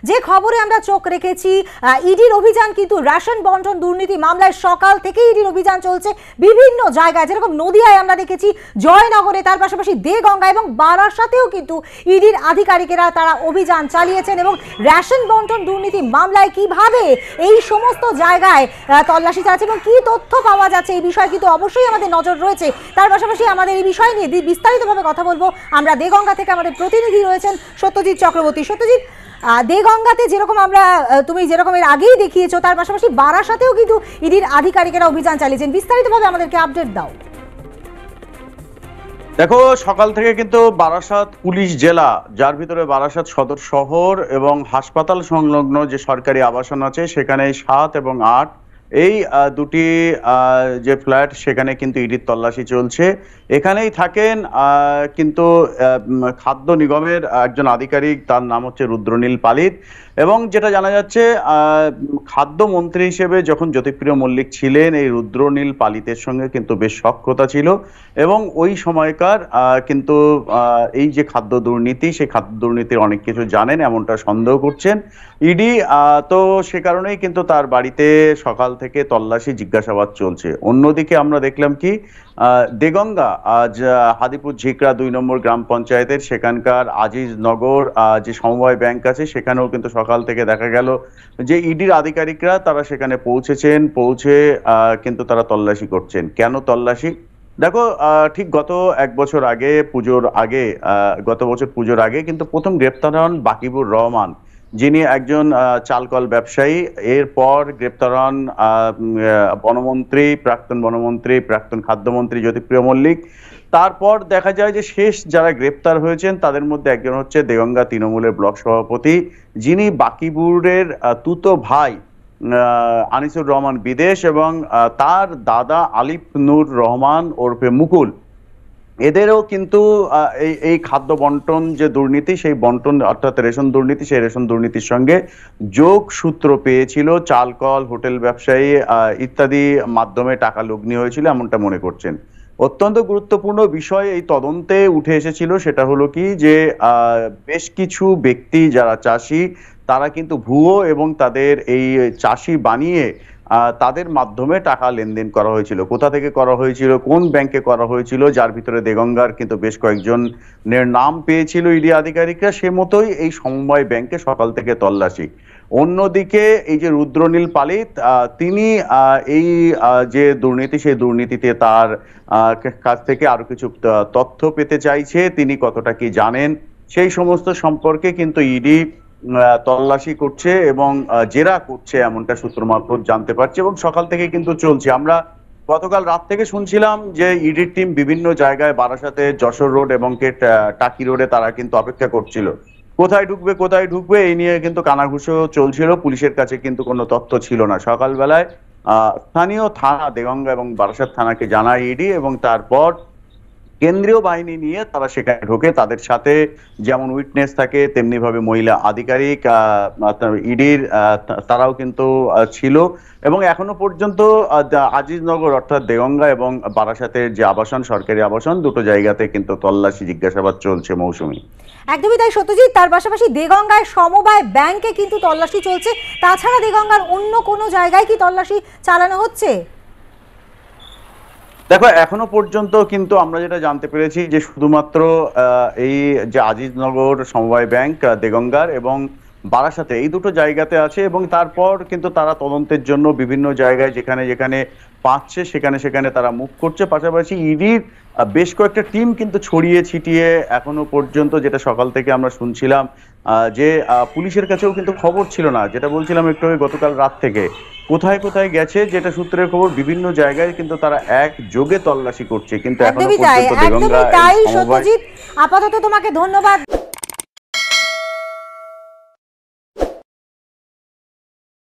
যে খবরে আমরা চোখ রেখেছি, ইডির অভিযান কিন্তু রেশন বন্টন দুর্নীতি মামলায় সকাল থেকে ইডির অভিযান চলছে বিভিন্ন জায়গায়, যেরকম নদিয়ায় আমরা দেখেছি, জয়নগরে, তার পাশাপাশি দেগঙ্গা এবং বারাসাতেও কিন্তু ইডির আধিকারিকেরা তারা অভিযান চালিয়েছেন এবং রেশন বন্টন দুর্নীতি মামলায় কিভাবে এই সমস্ত জায়গায় তল্লাশি চালাচ্ছে এবং কি তথ্য পাওয়া যাচ্ছে এই বিষয়ে কিন্তু অবশ্যই আমাদের নজর রয়েছে। তার পাশাপাশি আমাদের এই বিষয় নিয়ে বিস্তারিতভাবে কথা বলবো আমরা দেগঙ্গা থেকে, আমাদের প্রতিনিধি রয়েছেন সত্যজিৎ চক্রবর্তী। সত্যজিৎ, দেগঙ্গাতে যেরকম তুমি যেরকম এর আগেই দেখিয়েছো, তার পাশাপাশি বারাসাতেও কিন্তু ইডির আধিকারিকেরা অভিযান চালিয়েছেন, বিস্তারিতভাবে আমাদেরকে আপডেট দাও। দেখো, সকাল থেকে কিন্তু বারাসাত পুলিশ জেলা, যার ভিতরে বারাসাত সদর শহর এবং হাসপাতাল সংলগ্ন যে সরকারি আবাসন আছে, সেখানে 7 এবং 8 এই দুটি যে ফ্ল্যাট, সেখানে কিন্তু ইডির তল্লাশি চলছে। এখানেই থাকেন কিন্তু খাদ্য নিগমের একজন আধিকারিক, তার নাম হচ্ছে রুদ্রনীল পালিত। এবং যেটা জানা যাচ্ছে, খাদ্যমন্ত্রী হিসেবে যখন জ্যোতিপ্রিয় মল্লিক ছিলেন, এই রুদ্রনীল পালিতের সঙ্গে কিন্তু বেশ সখ্যতা ছিল এবং ওই সময়কার কিন্তু এই যে খাদ্য দুর্নীতি, সেই খাদ্য দুর্নীতির অনেক কিছু জানেন এমনটা সন্দেহ করছেন ইডি। তো সে কারণেই কিন্তু তার বাড়িতে সকাল থেকে তল্লাশি, জিজ্ঞাসাবাদ চলছে। অন্যদিকে আমরা দেখলাম কি, দেগঙ্গা আজ হাদিপুর ঝিকরা 2 নম্বর গ্রাম পঞ্চায়েতের সেখানকার আজিজ নগর যে সমবায় ব্যাংক আছে, সেখানেও কিন্তু সকাল থেকে দেখা গেল যে ইডির আধিকারিকরা তারা সেখানে পৌঁছেছেন। পৌঁছে কিন্তু তারা তল্লাশি করছেন। কেন তল্লাশি? দেখো, ঠিক গত 1 বছর আগে, পুজোর আগে, গত বছর পুজোর আগে কিন্তু প্রথম গ্রেপ্তার হন বাকিবুর রহমান, যিনি একজন চালকল ব্যবসায়ী। এরপর গ্রেপ্তার হন বনমন্ত্রী, প্রাক্তন বনমন্ত্রী, প্রাক্তন খাদ্যমন্ত্রী জ্যোতিপ্রিয় মল্লিক। তারপর দেখা যায় যে শেষ যারা গ্রেপ্তার হয়েছেন তাদের মধ্যে একজন হচ্ছে দেগঙ্গা তৃণমূলের ব্লক সভাপতি, যিনি বাকিবুরের তুতো ভাই আনিসুর রহমান বিদেশ এবং তার দাদা আলিফ নূর রহমান ওরফে মুকুল। এদেরও কিন্তু এই খাদ্য বন্টন যে দুর্নীতি, সেই বন্টন অর্থাৎ রেশন দুর্নীতি, সেই রেশন দুর্নীতির সঙ্গে যোগ সূত্র পেয়েছিল। চালকল, হোটেল ব্যবসায়ী ইত্যাদি মাধ্যমে টাকা লগ্নি হয়েছিল এমনটা মনে করছেন। অত্যন্ত গুরুত্বপূর্ণ বিষয় এই তদন্তে উঠে এসেছিল, সেটা হলো কি যে বেশ কিছু ব্যক্তি যারা চাষি, তারা কিন্তু ভুয়ো এবং তাদের এই চাষি বানিয়ে তাদের মাধ্যমে টাকা লেনদেন করা হয়েছিল। কোথা থেকে করা হয়েছিল, কোন ব্যাংকে করা হয়েছিল, যার ভিতরে দেগঙ্গার কিন্তু বেশ কয়েকজনের নাম পেয়েছিল ইডি আধিকারিকরা। সে মতোই এই সমবায় ব্যাংকে সকাল থেকে তল্লাশি। অন্যদিকে এই যে রুদ্রনীল পালিত, তিনি এই যে দুর্নীতি, সেই দুর্নীতিতে তার কাছ থেকে আরো কিছু তথ্য পেতে চাইছে। তিনি কতটা কি জানেন সেই সমস্ত সম্পর্কে কিন্তু ইডি তল্লাশি করছে এবং জেরা করছে, এমনটা সূত্র মারফত জানতে পারছে এবং সকাল থেকে কিন্তু চলছে। আমরা গতকাল রাত থেকে শুনছিলাম যে ইডির টিম বিভিন্ন জায়গায়, বারাসাতে, যশোর রোড এবং টাকি রোডে তারা কিন্তু অপেক্ষা করছিল কোথায় ঢুকবে এই নিয়ে কিন্তু কানাঘুষো চলছিল। পুলিশের কাছে কিন্তু কোনো তথ্য ছিল না। সকালবেলায় স্থানীয় থানা দেগঙ্গা এবং বারাসাত থানাকে জানায় ইডি এবং তারপর কেন্দ্রীয় বাহিনী নিয়ে তারা সেখানে ঢোকে। তাদের সাথে যেমন উইটনেস থাকে, তেমনি ভাবে মহিলা আধিকারিক ইডির তারাও কিন্তু ছিল এবং এখনো পর্যন্ত আজিজনগর অর্থাৎ দেগঙ্গা এবং বারাসাতের যে আবাসন, সরকারি আবাসন, দুটো জায়গাতে কিন্তু তল্লাশি, জিজ্ঞাসাবাদ চলছে। মৌসুমী, একদমই তাই সত্যজিৎ। তার পাশাপাশি দেগঙ্গায় সমবায় ব্যাংকে কিন্তু তল্লাশি চলছে। তাছাড়া দেগঙ্গার অন্য কোনো জায়গায় কি তল্লাশি চালানো হচ্ছে? দেখো, এখনো পর্যন্ত কিন্তু আমরা যেটা জানতে পেরেছি যে শুধুমাত্র এই যে আজিজনগর সমবায় ব্যাংক, দেগঙ্গার এবং বারাসাতে, এই দুটো জায়গাতে আছে এবং তারপর কিন্তু তারা তদন্তের জন্য বিভিন্ন জায়গায় যেখানে যেখানে পাচ্ছে সেখানে তারা মুভ করছে। পাশাপাশি ইডির বেশ কয়েকটা টিম কিন্তু ছড়িয়ে ছিটিয়ে এখনো পর্যন্ত, যেটা সকাল থেকে আমরা শুনছিলাম যে পুলিশের কাছেও কিন্তু খবর ছিল না, যেটা বলছিলাম একটু গতকাল রাত থেকে, কোথায় কোথায় গেছে, যেটা সূত্রের খবর বিভিন্ন জায়গায় কিন্তু তারা একযোগে তল্লাশি করছে। কিন্তু এখনো পর্যন্ত দেগঙ্গা, আপাতত তোমাকে ধন্যবাদ।